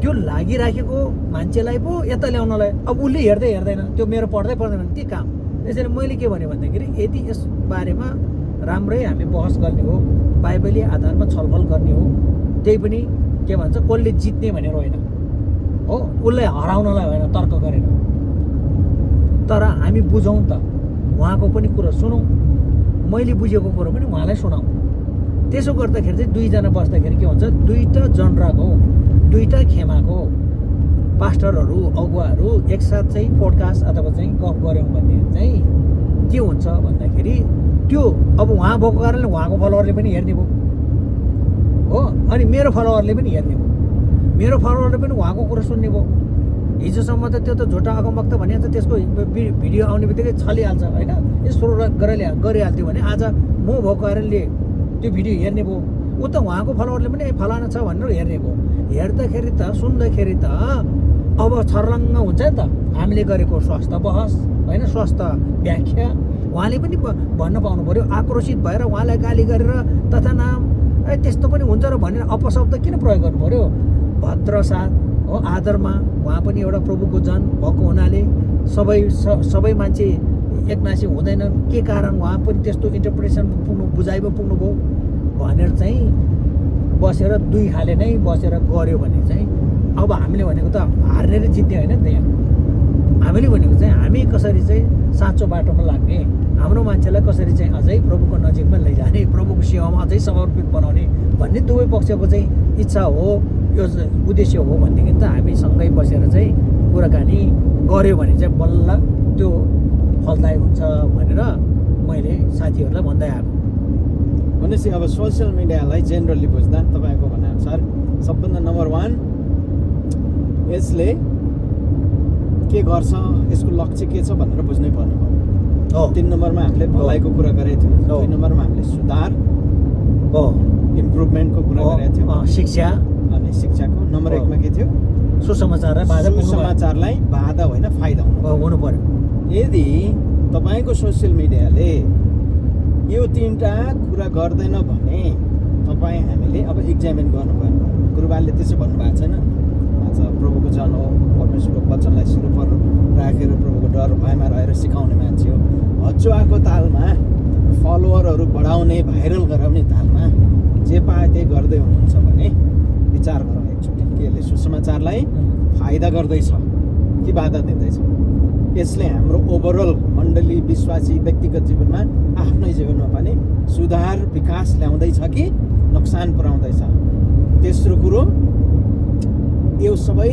B: त्यो लागिराखेको मान्छेलाई पो यता ल्याउनलाई अब उसले हेर्दैन, त्यो मेरो पढ्दै पर्दैन भने के काम। त्यसैले मैले के भने भन्दाखेरि यदि यस बारेमा राम्रै हामी बहस गर्ने हो, बाइबलीय आधारमा छलफल गर्ने हो, त्यही पनि के भन्छ कसले जित्ने भनेर होइन हो, उसलाई हराउनलाई होइन, तर्क गरेर। तर हामी बुझौँ त, उहाँको पनि कुरा सुनौँ, मैले बुझेको कुरो पनि उहाँलाई सुनाउँ। त्यसो गर्दाखेरि चाहिँ दुईजना बस्दाखेरि के हुन्छ, दुईवटा जनराको, दुईवटा खेमाको पास्टरहरू, अगुवाहरू एकसाथ चाहिँ पोडकास्ट अथवा चाहिँ गफ गऱ्यौँ भने चाहिँ के हुन्छ भन्दाखेरि त्यो अब उहाँ भएको कारणले उहाँको फलोवरले पनि हेर्ने भयो हो, अनि मेरो फलोवरले पनि हेर्ने भयो, मेरो फलोवरले पनि उहाँको कुरा सुन्ने भयो। हिजोसम्म त त्यो त झुटा अगमवक्ता भनिहाल्छ, त्यसको भिडियो आउने बित्तिकै छलिहाल्छ होइन, यसो गरिहाल्थ्यो भने आज म भएको कारणले त्यो भिडियो हेर्ने भयो, ऊ त उहाँको फलोवरले पनि फलाना छ भनेर हेर्ने भयो। हेर्दाखेरि त सुन्दाखेरि त अब छर्लङ्ग हुन्छ नि त हामीले गरेको स्वस्थ बहस होइन, स्वस्थ व्याख्या उहाँले पनि भन्न पाउनु पर्यो। आक्रोशित भएर उहाँलाई गाली गरेर तथा नाम त्यस्तो पनि हुन्छ र भनेर अपशब्द किन प्रयोग गर्नु पर्यो। भद्र साथ हो, आदरमा उहाँ पनि एउटा प्रभुको जन भएको हुनाले सबै मान्छे एकनासी हुँदैनन्, के कारण उहाँ पनि त्यस्तो इन्टरप्रिटेसन बुझाइमा पुग्नुभयो भनेर चाहिँ बसेर दुई खाले नै बसेर गऱ्यो भने चाहिँ अब हामीले भनेको त हार्ने र जित्ने होइन नि त। यहाँ हामीले भनेको चाहिँ हामी कसरी चाहिँ साँचो बाटोमा लाग्ने, हाम्रो मान्छेलाई कसरी चाहिँ अझै प्रभुको नजिकमा लैजाने, प्रभुको सेवामा अझै समर्पित बनाउने भन्ने दुवै पक्षको चाहिँ इच्छा हो, यो उद्देश्य हो भनेदेखि त हामी सँगै बसेर चाहिँ कुराकानी गऱ्यो भने चाहिँ बल्ल त्यो फलदायक हुन्छ भनेर मैले साथीहरूलाई भन्दै आएको।
A: भनेपछि अब सोसियल मिडियालाई जेनरली बुझ्दा तपाईँको भनाइअनुसार सबभन्दा नम्बर 1 यसले के गर्छ, यसको लक्ष्य के छ भनेर बुझ्नै पर्ने भयो। 3 नम्बरमा हामीले भलाइको कुरा गरेको थियौँ, 2 नम्बरमा हामीले सुधार
B: हो,
A: इम्प्रुभमेन्टको कुरा गरेको थियौँ,
B: शिक्षा
A: अनि शिक्षाको। नम्बर 1 मा के थियो,
B: सुसमाचारलाई
A: बाधा होइन फाइदा
B: हुनु पर्यो।
A: यदि तपाईँको सोसियल मिडियाले यो 3टा कुरा गर्दैन भने तपाईँ हामीले अब इक्जामिन गर्नुभयो। गुरुबाले त्यसो भन्नुभएको छैन, आज प्रभुको जन हो, परमेश्वरको वचनलाई शिर पर राखेर प्रभुको डर भयमा रहेर सिकाउने मान्छे हो। हचुवाको तालमा फलोवरहरू बढाउने, भाइरल गराउने तालमा जे पाए त्यही गर्दै हुनुहुन्छ भने विचार गरौँ एकचोटि, के यसले सुसमाचारलाई फाइदा गर्दैछ कि बाधा दिँदैछ। यसले हाम्रो ओभरअल मण्डली, विश्वासी, व्यक्तिगत जीवनमा, आफ्नै जीवनमा पनि सुधार विकास ल्याउँदैछ कि नोक्सान पुर्याउँदैछ। तेस्रो कुरो, यो सबै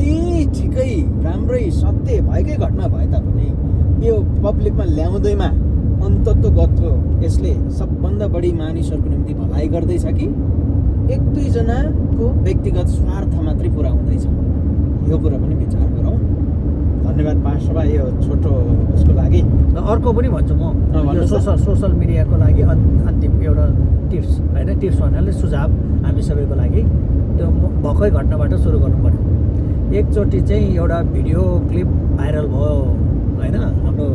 A: ठिकै राम्रै सत्य भएकै घटना भए तापनि यो पब्लिकमा ल्याउँदैमा अन्तत्वगतको यसले सबभन्दा बढी मानिसहरूको निम्ति भलाइ गर्दैछ कि एक दुईजनाको व्यक्तिगत स्वार्थ मात्रै पुरा हुँदैछ, यो कुरा पनि विचार गरौँ। धन्यवाद पास्टर भाइ यो छोटो उसको लागि।
B: र अर्को पनि भन्छु म, यो
A: भन्नुहोस् न।
B: सोसल मिडियाको लागि अन्तिम एउटा टिप्स होइन, टिप्स भन्नाले सुझाव हामी सबैको लागि। त्यो भएकै घटनाबाट सुरु गर्नु पर्यो। एकचोटि चाहिँ एउटा भिडियो क्लिप भाइरल भयो होइन, हाम्रो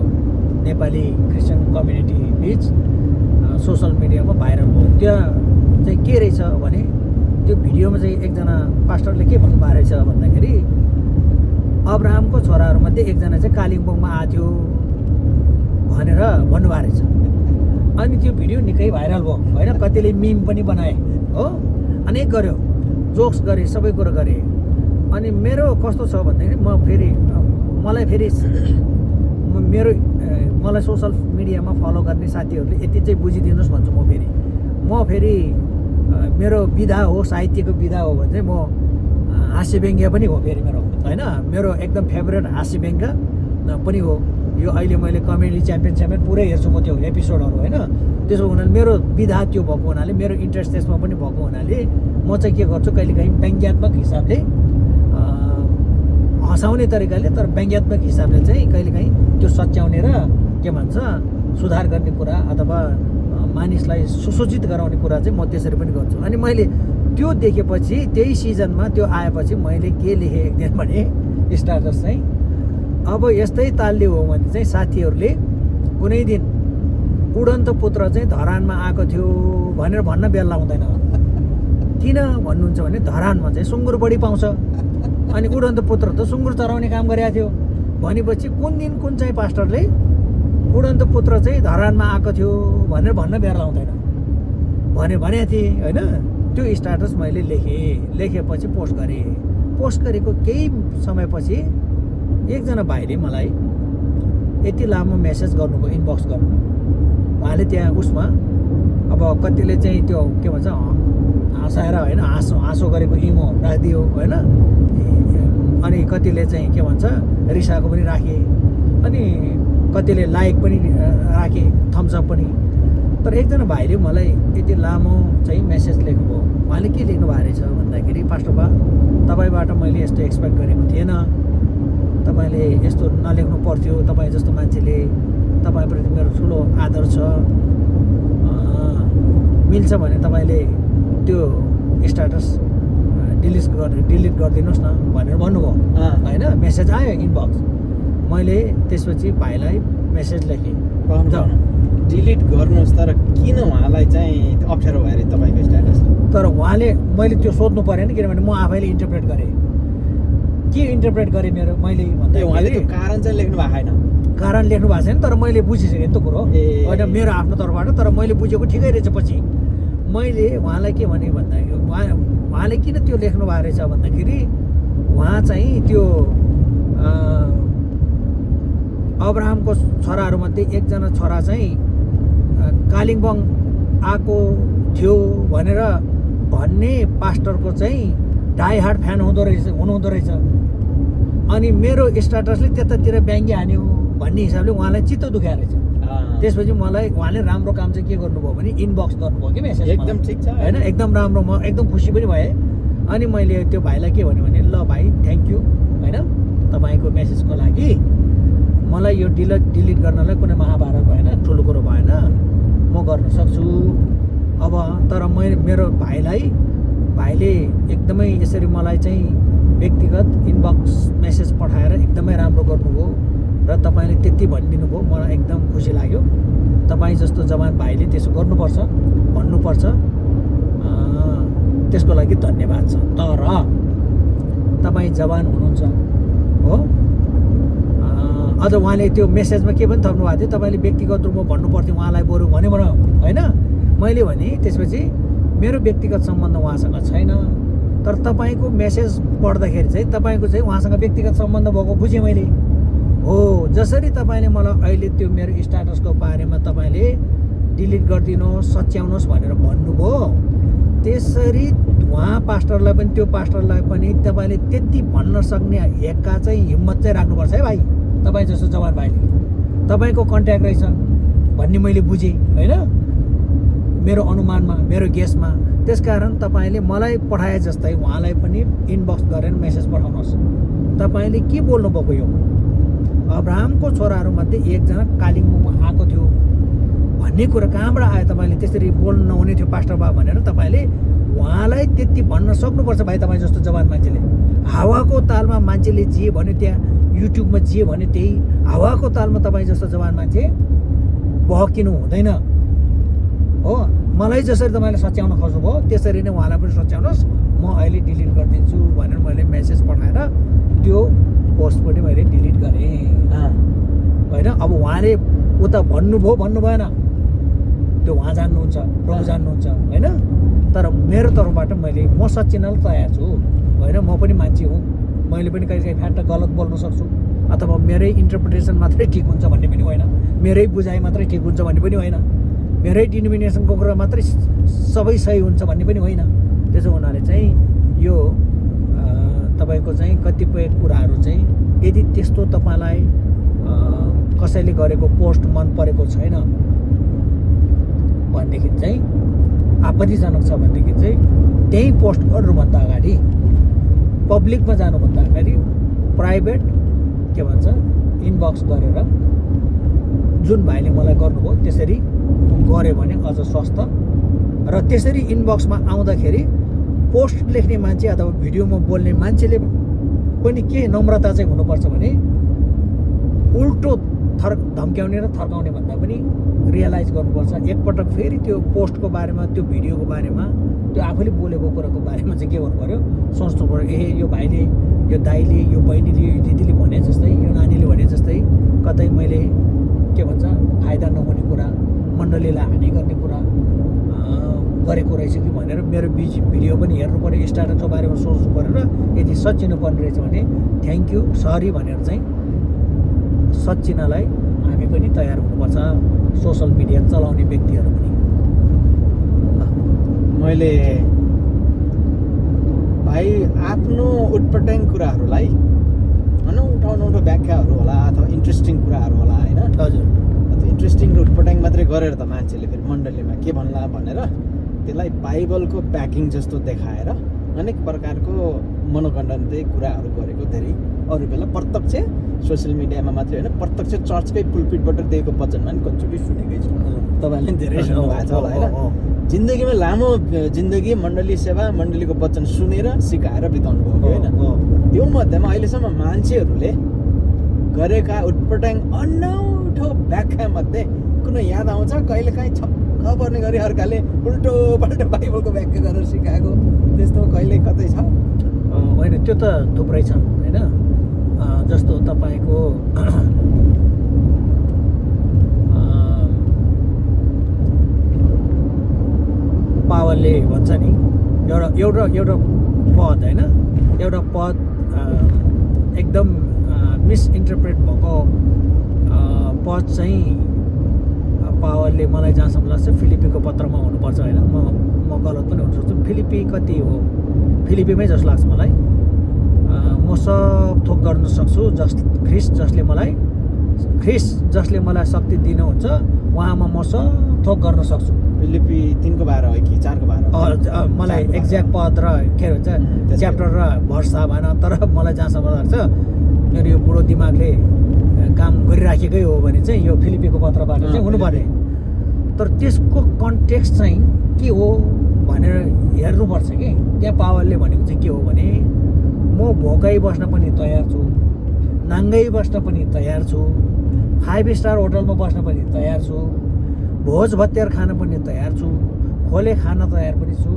B: नेपाली क्रिस्चियन कम्युनिटी बिच सोसल मिडियामा भाइरल भयो। त्यहाँ चाहिँ के रहेछ भने त्यो भिडियोमा चाहिँ एकजना पास्टरले के भन्नुभएको रहेछ भन्दाखेरि अब्राहमको छोराहरूमध्ये एकजना चाहिँ कालिम्पोङमा आएको थियो भनेर भन्नुभएको रहेछ। अनि त्यो भिडियो निकै भाइरल भयो होइन, कतिले मिम पनि बनाए हो, अनेक गर्यो, जोक्स गरे, सबै कुरो गरे। अनि मेरो कस्तो छ भन्दाखेरि मलाई सोसल मिडियामा फलो गर्ने साथीहरूले यति चाहिँ बुझिदिनुहोस् भन्छु। म फेरि मेरो विधा हो, साहित्यको विधा हो भने चाहिँ म हाँस्य व्यङ्ग्य पनि हो फेरि मेरो होइन, मेरो एकदम फेभरेट हाँस्य व्यङ्ग्य पनि हो। यो अहिले मैले कमेडी च्याम्पियन पुरै हेर्छु म त्यो एपिसोडहरू होइन। त्यसो हुनाले मेरो विधा त्यो भएको हुनाले, मेरो इन्ट्रेस्ट त्यसमा पनि भएको हुनाले म चाहिँ के गर्छु, कहिलेकाहीँ व्यङ्ग्यात्मक हिसाबले हँसाउने तरिकाले, तर व्यङ्ग्यात्मक हिसाबले चाहिँ कहिलेकाहीँ त्यो सच्याउने र के भन्छ सुधार गर्ने कुरा अथवा मानिसलाई सुसूचित गराउने कुरा चाहिँ म त्यसरी पनि गर्छु। अनि मैले त्यो देखेपछि त्यही सिजनमा त्यो आएपछि मैले के लेखेँ एक दिन भने स्टाटस चाहिँ, अब यस्तै तालले हो भने चाहिँ साथीहरूले कुनै दिन उडन्त पुत्र चाहिँ धरानमा आएको थियो भनेर भन्न बेला हुँदैन। किन भन्नुहुन्छ भने धरानमा चाहिँ सुँगुर बढी पाउँछ, अनि उडन्त पुत्र त सुँगुर चराउने काम गरेको थियो भनेपछि कुन दिन कुन चाहिँ पास्टरले उडन्त पुत्र चाहिँ धरानमा आएको थियो भनेर भन्न बेला हुँदैन भनेको थिएँ होइन। त्यो स्टाटस मैले लेखेपछि पोस्ट गरेको केही समयपछि एकजना भाइले मलाई यति लामो मेसेज गर्नुभयो, इनबक्स गर्नुभयो। उहाँले त्यहाँ उसमा अब कतिले चाहिँ त्यो के भन्छ हँसाएर होइन, हाँसो गरेको इमो राखिदियो होइन, अनि कतिले चाहिँ के भन्छ रिसाएको पनि राखे, अनि कतिले लाइक पनि राखे, थम्सअप पनि। तर एकजना भाइले मलाई यति लामो चाहिँ मेसेज लेख्नुभयो। उहाँले के लेख्नु भएको रहेछ भन्दाखेरि, पास्टर बा तपाईँबाट मैले यस्तो एक्सपेक्ट गरेको थिएन, तपाईँले यस्तो नलेख्नु पर्थ्यो, तपाईँ जस्तो मान्छेले, तपाईँप्रति मेरो ठुलो आदर छ, मिल्छ भने तपाईँले त्यो स्टाटस डिलिट गरिदिनुहोस् न भनेर भन्नुभयो होइन। मेसेज आयो इनबक्स, मैले त्यसपछि भाइलाई मेसेज लेखेँ
A: डिलिट गर्नुहोस्, तर किन उहाँलाई चाहिँ अप्ठ्यारो भयो अरे तपाईँको स्ट्याटस?
B: तर उहाँले, मैले त्यो सोध्नु परेन किनभने म आफैले इन्टरप्रेट गरेँ। के इन्टरप्रेट गरेँ मेरो मैले भन्दा
A: उहाँले त्यो कारण चाहिँ लेख्नु भएको छैन,
B: कारण लेख्नु भएको छैन, तर मैले बुझिसकेँ नि त कुरो होइन मेरो आफ्नो तर्फबाट। तर मैले बुझेको ठिकै रहेछ। पछि मैले उहाँलाई के भने भन्दाखेरि उहाँले किन त्यो लेख्नु भएको रहेछ भन्दाखेरि उहाँ चाहिँ त्यो अब्राहमको छोराहरूमध्ये एकजना छोरा चाहिँ कालिम्पोङ आएको थियो भनेर भन्ने पास्टरको चाहिँ डाई हार्ड फ्यान हुनुहुँदो रहेछ। अनि मेरो स्टाटसले त्यतातिर व्यङ्ग्य हान्यो भन्ने हिसाबले उहाँलाई चित्त दुख्या रहेछ। त्यसपछि मलाई उहाँले राम्रो काम चाहिँ के गर्नुभयो भने इनबक्स गर्नुभयो कि मेसेज।
A: एकदम ठिक छ
B: होइन, एकदम राम्रो, म एकदम खुसी पनि भएँ। अनि मैले त्यो भाइलाई के भन्यो भने, ल भाइ थ्याङ्क यू होइन तपाईँको मेसेजको लागि, मलाई यो डिलिट गर्नलाई कुनै महाभारत भएन, ठुलो कुरो भएन, म गर्न सक्छु अब। तर मेरो भाइले एकदमै यसरी मलाई चाहिँ व्यक्तिगत इनबक्स मेसेज पठाएर एकदमै राम्रो गर्नुभयो र तपाईँले त्यति भनिदिनु भयो, मलाई एकदम खुसी लाग्यो। तपाईँ जस्तो जवान भाइले त्यसो गर्नुपर्छ, भन्नुपर्छ, त्यसको लागि धन्यवाद छ। तर तपाईँ जवान हुनुहुन्छ हो। अझ उहाँले त्यो मेसेजमा के पनि थप्नु भएको थियो, तपाईँले व्यक्तिगत रूपमा भन्नु पर्थ्यो उहाँलाई बरु भने होइन। मैले भने त्यसपछि मेरो व्यक्तिगत सम्बन्ध उहाँसँग छैन, तर तपाईँको मेसेज पढ्दाखेरि चाहिँ तपाईँको चाहिँ उहाँसँग व्यक्तिगत सम्बन्ध भएको बुझेँ मैले हो। जसरी तपाईँले मलाई अहिले त्यो मेरो स्टाटसको बारेमा तपाईँले डिलिट गरिदिनुहोस्, सच्याउनुहोस् भनेर भन्नुभयो, त्यसरी उहाँ पास्टरलाई पनि, त्यो पास्टरलाई पनि तपाईँले त्यति भन्न सक्ने हिम्मत चाहिँ राख्नुपर्छ है भाइ। तपाईँ जस्तो जवान भाइले, तपाईँको कन्ट्याक्ट रहेछ भन्ने मैले बुझेँ होइन, मेरो अनुमानमा, मेरो गेसमा। त्यसकारण तपाईँले मलाई पठाए जस्तै उहाँलाई पनि इनबक्स गरेर मेसेज पठाउनुहोस्, तपाईँले के बोल्नुभएको यो अब्राहमको छोराहरूमध्ये एकजना कालिम्पोङमा आएको थियो भन्ने कुरा कहाँबाट आयो? तपाईँले त्यसरी बोल्नु नहुने थियो पास्टर बा भनेर तपाईँले उहाँलाई त्यति भन्न सक्नुपर्छ। भाइ तपाईँ जस्तो जवान मान्छेले हावाको तालमा मान्छेले जे भन्यो त्यहाँ युट्युबमा जे भन्यो त्यही हावाको तालमा तपाईँ जस्तो जवान मान्छे बहकिनु हुँदैन हो। मलाई जसरी तपाईँले सच्याउन खोज्नुभयो त्यसरी नै उहाँलाई पनि सच्याउनुहोस्। म अहिले डिलिट गरिदिन्छु भनेर मैले मेसेज पठाएर त्यो पोस्ट पनि मैले डिलिट गरेँ होइन। अब उहाँले उता भन्नुभयो भन्नु भएन, त्यो उहाँ जान्नुहुन्छ, प्रभु जान्नुहुन्छ होइन। तर मेरो तर्फबाट मैले म सच्याउन तयार छु होइन। म पनि मान्छे हुँ, मैले पनि कहिले फ्याट गलत बोल्न सक्छु, अथवा मेरै इन्टरप्रिटेसन मात्रै ठिक हुन्छ भन्ने पनि होइन, मेरै बुझाइ मात्रै ठिक हुन्छ भन्ने पनि होइन, मेरै डिनोमिनेसनको कुरा मात्रै सबै सही हुन्छ भन्ने पनि होइन। त्यसो हुनाले चाहिँ यो तपाईँको चाहिँ कतिपय कुराहरू चाहिँ यदि त्यस्तो तपाईँलाई कसैले गरेको पोस्ट मन परेको छैन भनेदेखि चाहिँ आपत्तिजनक छ भनेदेखि चाहिँ त्यही पोस्ट गर्नुभन्दा अगाडि, पब्लिकमा जानुभन्दा अगाडि प्राइभेट के भन्छ इनबक्स गरेर जुन भाइले मलाई गर्नुभयो त्यसरी गऱ्यो भने अझ स्वस्थ। र त्यसरी इनबक्समा आउँदाखेरि पोस्ट लेख्ने मान्छे अथवा भिडियोमा बोल्ने मान्छेले पनि के नम्रता चाहिँ हुनुपर्छ भने उल्टो धम्क्याउने र थर्काउने भन्दा पनि रियलाइज गर्नुपर्छ। एकपटक फेरि त्यो पोस्टको बारेमा, त्यो भिडियोको बारेमा, त्यो आफूले बोलेको कुराको बारेमा चाहिँ के गर्नु पऱ्यो, सोच्नु पऱ्यो। यो भाइले, यो दाइले, यो बहिनीले, यो दिदीले भने जस्तै, यो नानीले भने जस्तै कतै मैले के भन्छ फाइदा नहुने कुरा, मण्डलीलाई हानि गर्ने कुरा गरेको रहेछ कि भनेर मेरो भिडियो पनि हेर्नु पऱ्यो, स्टाटसको बारेमा सोच्नु पऱ्यो। र यदि सच्चिनु पर्ने रहेछ भने थ्याङ्क यू, सरी भनेर चाहिँ सच्चिनलाई हामी पनि तयार हुनुपर्छ, सोसल मिडिया चलाउने व्यक्तिहरू पनि।
A: मैले भाइ आफ्नो उटपटाङ कुराहरूलाई अनौठो व्याख्याहरू होला अथवा इन्ट्रेस्टिङ कुराहरू होला होइन।
B: हजुर,
A: इन्ट्रेस्टिङ र उटपटाङ मात्रै गरेर त मान्छेले फेरि मण्डलीमा के भन्ला भनेर त्यसलाई बाइबलको ब्याकिङ जस्तो देखाएर अनेक प्रकारको मनोगण्डनते कुराहरू गरेको धेरै अरू बेला प्रत्यक्ष सोसियल मिडियामा मात्रै होइन, प्रत्यक्ष चर्चकै पुलपिटबाट दिएको वचनमा पनि कतिचोटि सुनेकै छु। तपाईँले धेरै सुन्नुभएको छ होला होइन। जिन्दगीमा लामो जिन्दगी मण्डली सेवा, मण्डलीको वचन सुनेर सिकाएर बिताउनु भयो होइन। त्यो मध्येमा अहिलेसम्म मान्छेहरूले गरेका उटपटाङ अनौठो व्याख्या मध्ये कुनै याद आउँछ? कहिलेकाहीँ छक्क पर्ने गरी अर्काले उल्टो पल्टो बाइबलको व्याख्या गरेर सिकाएको त्यस्तो कहिले कतै छ?
B: होइन, त्यो त थुप्रै छन् होइन। जस्तो तपाईँको पावलले भन्छ नि एउटा पद होइन, एउटा पद एकदम मिसइन्टरप्रेट भएको पद चाहिँ पावलले मलाई जहाँसम्म लाग्छ फिलिपीको पत्रमा हुनुपर्छ होइन। म गलत पनि हुन सक्छु। फिलिपी कति हो, फिलिपीमै जस्तो लाग्छ मलाई। म सब थोक गर्न सक्छु ख्रिस्ट जसले मलाई शक्ति दिनुहुन्छ उहाँमा म सब थोक गर्न सक्छु।
A: फिलिपी 3:12 हो कि 4:12?
B: मलाई एक्ज्याक्ट पद र के भन्छ च्याप्टर र भर्स थाहा भएन, तर मलाई जहाँसम्म लाग्छ मेरो यो बुढो दिमागले काम गरिराखेकै हो भने चाहिँ यो फिलिपीको पत्रबाट चाहिँ हुनुपर्ने। तर त्यसको कन्टेक्स्ट चाहिँ के हो भनेर हेर्नुपर्छ कि त्यहाँ पावलले भनेको चाहिँ के हो भने म भोकै बस्न पनि तयार छु, नाङ्गै बस्न पनि तयार छु, 5 स्टार होटलमा बस्न पनि तयार छु, भोज भत्यार खान पनि तयार छु, खोले खान तयार पनि छु।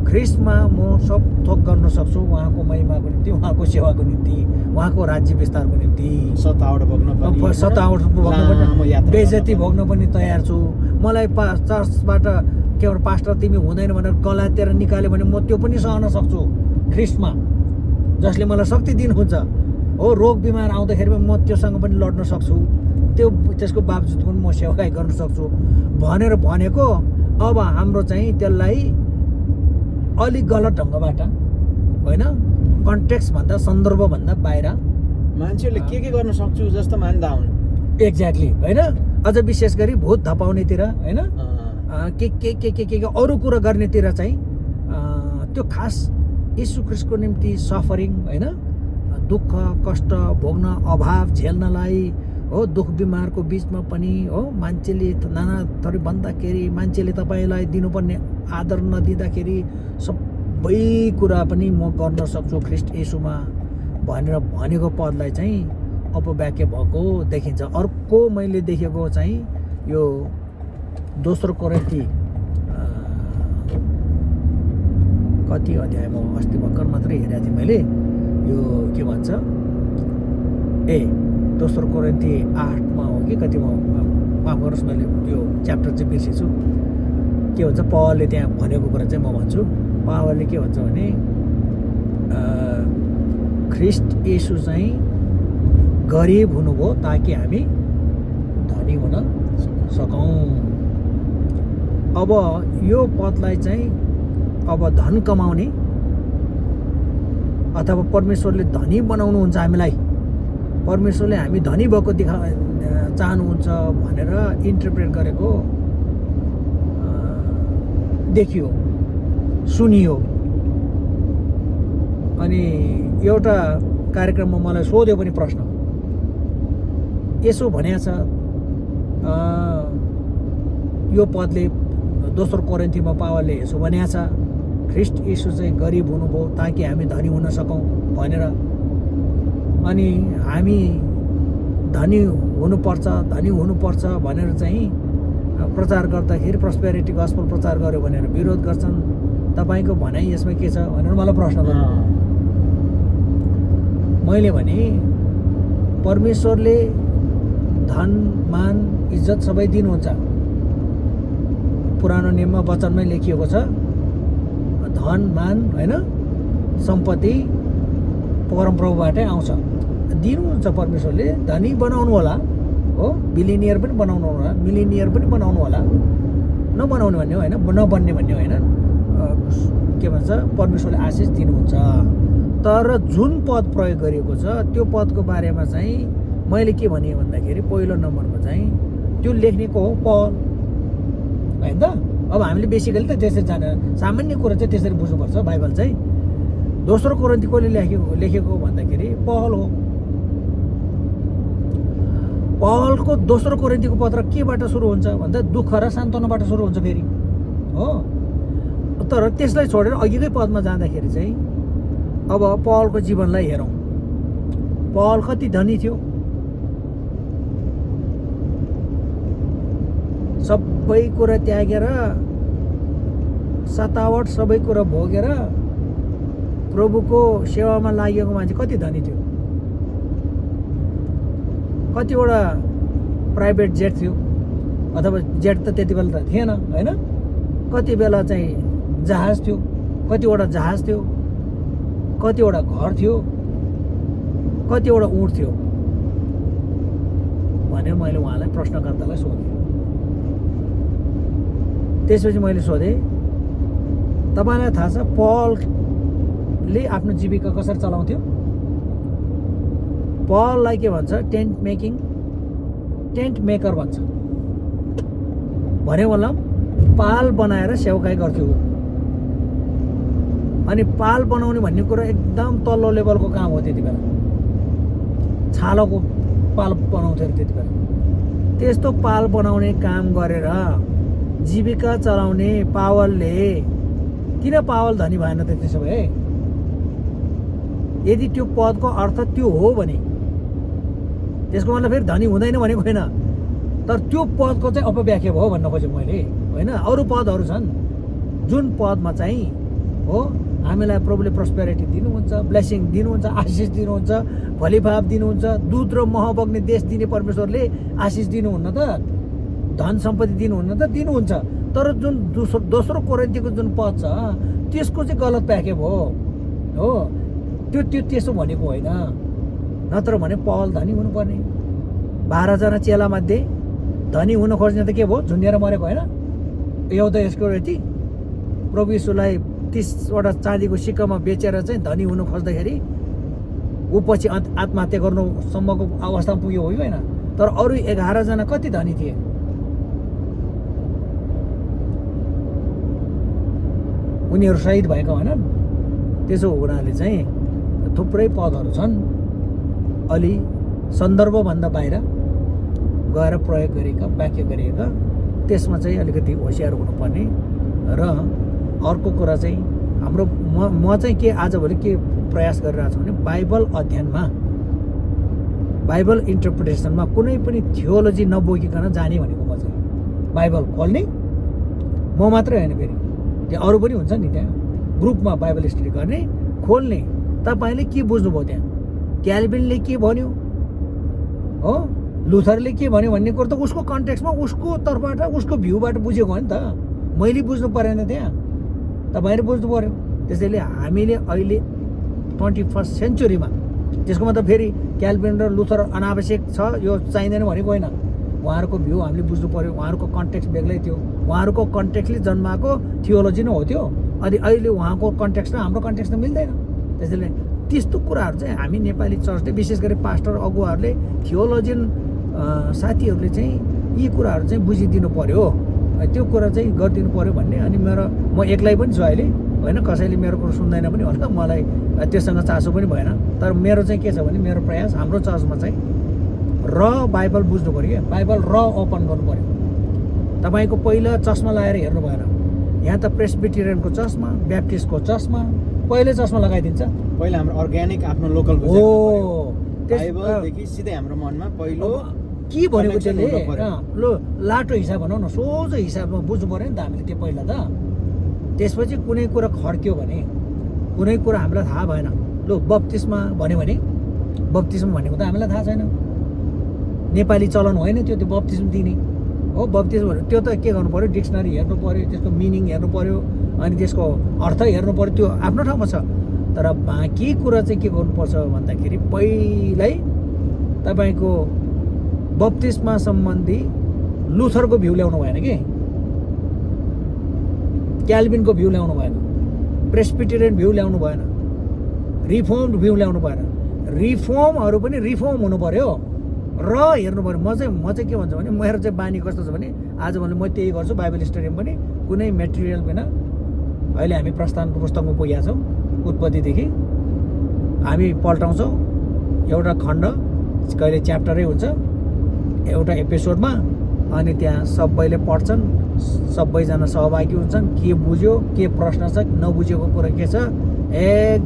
B: ख्रिस्टमा म सब थोक गर्न सक्छु उहाँको महिमाको निम्ति, उहाँको सेवाको निम्ति, उहाँको राज्य विस्तारको निम्ति।
A: सतावट भोग्न
B: पनि, बेइज्जती भोग्न पनि तयार छु। मलाई चर्चबाट के भन्छ पास्टर तिमी हुँदैन भनेर गलातेर निकाल्यो भने म त्यो पनि सहन सक्छु ख्रिस्टमा, जसले मलाई शक्ति दिनुहुन्छ हो। रोग बिमार आउँदाखेरि म त्योसँग पनि लड्न सक्छु, त्यसको बावजुद पनि म सेवाकाई गर्न सक्छु भनेर भनेको। अब हाम्रो चाहिँ त्यसलाई अलिक गलत ढङ्गबाट होइन, कन्टेक्स्ट भन्दा सन्दर्भभन्दा बाहिर
A: मान्छेहरूले के गर्न सक्छु जस्तो मान्दा हुन्।
B: एक्ज्याक्टली होइन। अझ विशेष गरी भूत धपाउनेतिर होइन के अरू कुरा गर्नेतिर चाहिँ त्यो खास यीशु ख्रीष्टको निम्ति सफरिङ होइन दुःख कष्ट भोग्न अभाव झेल्नलाई हो दुःख बिमारको बिचमा पनि हो मान्छेले नाना थरी भन्दाखेरि मान्छेले तपाईँलाई दिनुपर्ने आदर नदिँदाखेरि सबै कुरा पनि म गर्न सक्छु ख्रीष्ट येशूमा भनेर भनेको पदलाई चाहिँ अपव्याख्या भएको देखिन्छ। अर्को मैले देखेको चाहिँ यो दोस्रो कोरिन्थी कति अध्यायमा अस्ति भर्खर मात्रै हेरेको थिएँ मैले यो के भन्छ दोस्रो कोरिन्थी 8मा हो कि कतिमा माफ गर्नुहोस् मैले यो च्याप्टर चाहिँ बिर्सेछु। के भन्छ पौलले त्यहाँ भनेको कुरा चाहिँ म भन्छु। पौलले के भन्छ भने ख्रीष्ट येशू चाहिँ गरिब हुनुभयो ताकि हामी धनी हुन सकौँ। अब यो पदलाई चाहिँ अब धन कमाउने अथवा परमेश्वरले धनी बनाउनुहुन्छ हामीलाई परमेश्वरले हामी धनी भएको चाहनुहुन्छ भनेर इन्टरप्रेट गरेको देखियो सुनियो। अनि एउटा कार्यक्रममा मलाई सोध्यो पनि प्रश्न यसो भनेको छ यो पदले दोस्रो कोरिन्थीमा पावलले यसो भनेको छ ख्रीष्ट येशू चाहिँ गरिब हुनुभयो ताकि हामी धनी हुन सकौँ भनेर। अनि हामी धनी हुनुपर्छ भनेर चाहिँ प्रचार गर्दाखेरि प्रस्पेरिटी गस्पल प्रचार गर्यो भनेर विरोध गर्छन्। तपाईँको भनाइ यसमा के छ भनेर मलाई प्रश्न गर्नु। मैले भने परमेश्वरले धन मान इज्जत सबै दिनुहुन्छ। पुरानो नियममा वचनमै लेखिएको छ धन मान होइन सम्पत्ति परमप्रभुबाटै आउँछ दिनुहुन्छ परमेश्वरले। धनी बनाउनु होला हो बिलिनियर पनि बनाउनु होला मिलिनियर पनि बनाउनु होला नबनाउने भन्ने होइन नबन्ने भन्ने होइन के भन्छ परमेश्वरले आशिष दिनुहुन्छ। तर जुन पद प्रयोग गरिएको छ त्यो पदको बारेमा चाहिँ मैले के भने भन्दाखेरि पहिलो नम्बरमा चाहिँ त्यो लेख्नेको हो पौल होइन त। अब हामीले बेसिकली त त्यसरी जाने सामान्य कुरा चाहिँ त्यसरी बुझ्नुपर्छ। बाइबल चाहिँ दोस्रो कोरिन्थी कसले लेखेको भन्दाखेरि पौल हो। पौलको दोस्रो कोरिन्थीको पत्र केबाट सुरु हुन्छ भन्दा दुःख र सान्त्वनाबाट सुरु हुन्छ फेरि हो। तर त्यसलाई छोडेर अघिकै पदमा जाँदाखेरि चाहिँ अब पौलको जीवनलाई हेरौँ। पौल कति धनी थियो सबै कुरा त्यागेर सतावट सबै कुरा भोगेर प्रभुको सेवामा लागेको मान्छे कति धनी थियो। कतिवटा प्राइभेट जेट थियो अथवा जेट त त्यति बेला त थिएन होइन। कति बेला चाहिँ जहाज थियो कतिवटा जहाज थियो कतिवटा घर थियो कतिवटा ऊँट थियो भनेर मैले उहाँलाई प्रश्नकर्तालाई सोधेँ। त्यसपछि मैले सोधेँ तपाईँलाई थाहा छ पौलले आफ्नो जीविका कसरी चलाउँथ्यो? पौललाई के भन्छ टेन्ट मेकर भन्छ। भने मतलब पाल बनाएर सेवकाई गर्थ्यो। अनि पाल बनाउने भन्ने कुरा एकदम तल्लो लेभलको काम हो त्यति बेला। छालोको पाल बनाउँथ्यो अरे त्यति बेला। त्यस्तो पाल बनाउने काम गरेर जीविका चलाउने पावलले किन पावल धनी भएन त त्यसो भए? यदि त्यो पदको अर्थ त्यो हो भने त्यसको मतलब फेरि धनी हुँदैन भनेको होइन। तर त्यो पदको चाहिँ अपव्याख्या भयो भन्न खोजेँ मैले होइन। अरू पदहरू छन् जुन पदमा चाहिँ हो हामीलाई प्रभुले प्रस्पेरिटी दिनुहुन्छ ब्लेसिङ दिनुहुन्छ आशिष दिनुहुन्छ भलिभाव दिनुहुन्छ दुध र मह बग्ने देश दिने परमेश्वरले आशिष दिनुहुन्न त धन सम्पत्ति दिनुहुन्न त दिनुहुन्छ। तर जुन दोस्रो कोरिन्थीको जुन पद छ त्यसको चाहिँ गलत व्याख्या भयो हो। त्यो त्यसो भनेको होइन। नत्र भने पौल धनी हुनुपर्ने 12जना चेलामध्ये धनी हुन खोज्ने त के भयो झुन्डिएर मरेको होइन। एउटा यसको यति प्रभु यीशुलाई 30वटा चाँदीको सिक्कामा बेचेर चाहिँ धनी हुन खोज्दाखेरि ऊ पछि आत्महत्या गर्नुसम्मको अवस्थामा पुग्यो हो कि होइन। तर अरू 11 जना कति धनी थिए? उनीहरू शहीद भएका होइनन्? त्यसो हुनाले चाहिँ थुप्रै पदहरू छन् अलि सन्दर्भभन्दा बाहिर गएर प्रयोग गरेका, व्याख्या गरिएका। त्यसमा चाहिँ अलिकति होसियार हुनुपर्ने। र अर्को कुरा चाहिँ हाम्रो म चाहिँ के आजभोलि के प्रयास गरिरहेको छु भने बाइबल अध्ययनमा, बाइबल इन्टरप्रिटेसनमा कुनै पनि थियोलोजी नबोकिकन जाने भनेको म चाहिँ बाइबल खोल्ने, म मात्रै होइन फेरि त्यहाँ अरू पनि हुन्छ नि, त्यहाँ ग्रुपमा बाइबल स्टडी गर्ने, खोल्ने। तपाईँले के बुझ्नुभयो त्यहाँ? क्याल्भिनले के भन्यो हो, लुथरले के भन्यो भन्ने कुरो त उसको कन्टेक्स्टमा उसको तर्फबाट उसको भ्यूबाट बुझेको हो नि त। मैले बुझ्नु परेन त्यहाँ, तपाईँले बुझ्नु पऱ्यो। त्यसैले हामीले अहिले 21st सेन्चुरीमा, त्यसको मतलब फेरि क्याल्भिन र लुथर अनावश्यक छ यो चाहिँदैन भनेको होइन। उहाँहरूको भ्यू हामीले बुझ्नु पऱ्यो। उहाँहरूको कन्टेक्स्ट बेग्लै थियो, उहाँहरूको कन्टेक्स्टले जन्माएको थियोलोजी नै हो त्यो। अनि अहिले उहाँको कन्टेक्स्ट र हाम्रो कन्टेक्स्ट त मिल्दैन। त्यसैले त्यस्तो कुराहरू चाहिँ हामी नेपाली चर्चले, विशेष गरी पास्टर अगुवाहरूले, थियोलोजियन साथीहरूले चाहिँ यी कुराहरू चाहिँ बुझिदिनु पऱ्यो, त्यो कुरा चाहिँ गरिदिनु पऱ्यो भन्ने। अनि म एक्लै पनि छु अहिले होइन, कसैले मेरो कुरो सुन्दैन पनि होला, मलाई त्योसँग चासो पनि भएन। तर मेरो चाहिँ के छ भने मेरो प्रयास हाम्रो चर्चमा चाहिँ बाइबल बुझ्नु पऱ्यो क्या, बाइबल ओपन गर्नु पऱ्यो। तपाईँको पहिला चस्मा लगाएर हेर्नु भएन। यहाँ त प्रेस्बिटेरियनको चस्मा, ब्याप्टिस्टको चस्मा, पहिले चस्मा लगाइदिन्छ।
A: पहिला हाम्रो अर्ग्यानिक आफ्नो लोकल
B: हो,
A: बाइबलदेखि सिधै हाम्रो मनमा पहिलो
B: के भनेको त्यसले लो लाटो हिसाब भनौँ न, सोझो हिसाबमा बुझ्नु पऱ्यो नि त हामीले त्यो पहिला त। त्यसपछि कुनै कुरा खड्क्यो भने, कुनै कुरा हामीलाई थाहा भएन, लो बप्तिस्मा भन्यो भने बप्तिस्मा भनेको त हामीलाई थाहा छैन, नेपाली चलन होइन त्यो बप्तिस्मा दिने हो। बप्तिस्मा भन्यो त्यो त के गर्नु पऱ्यो, डिक्सनरी हेर्नु पऱ्यो, त्यसको मिनिङ हेर्नु पऱ्यो, अनि त्यसको अर्थ हेर्नु पऱ्यो, त्यो आफ्नो ठाउँमा छ। तर बाँकी कुरा चाहिँ के गर्नुपर्छ भन्दाखेरि पहिल्यै तपाईँको बप्तिस्मा सम्बन्धी लुथरको भ्यू ल्याउनु भएन कि, क्याल्भिनको भ्यू ल्याउनु भएन, प्रेस्बिटेरियन भ्यू ल्याउनु भएन, रिफर्म्ड भ्यू ल्याउनु भएन। रिफर्महरू पनि रिफर्म हुनु पऱ्यो र हेर्नु पऱ्यो। म चाहिँ के भन्छु भने मेरो चाहिँ बानी कस्तो छ भने आजभोलि म त्यही गर्छु, बाइबल स्टडीमा पनि कुनै मेटेरियल बिना। अहिले हामी प्रस्थानको पुस्तकमा पुगेका छौँ, उत्पत्तिदेखि हामी पल्टाउँछौँ एउटा खण्ड, कहिले च्याप्टरै हुन्छ एउटा एपिसोडमा, अनि त्यहाँ सबैले पढ्छन्, सबैजना सहभागी हुन्छन्। के बुझ्यो, के प्रश्न छ, नबुझेको कुरा के छ, एक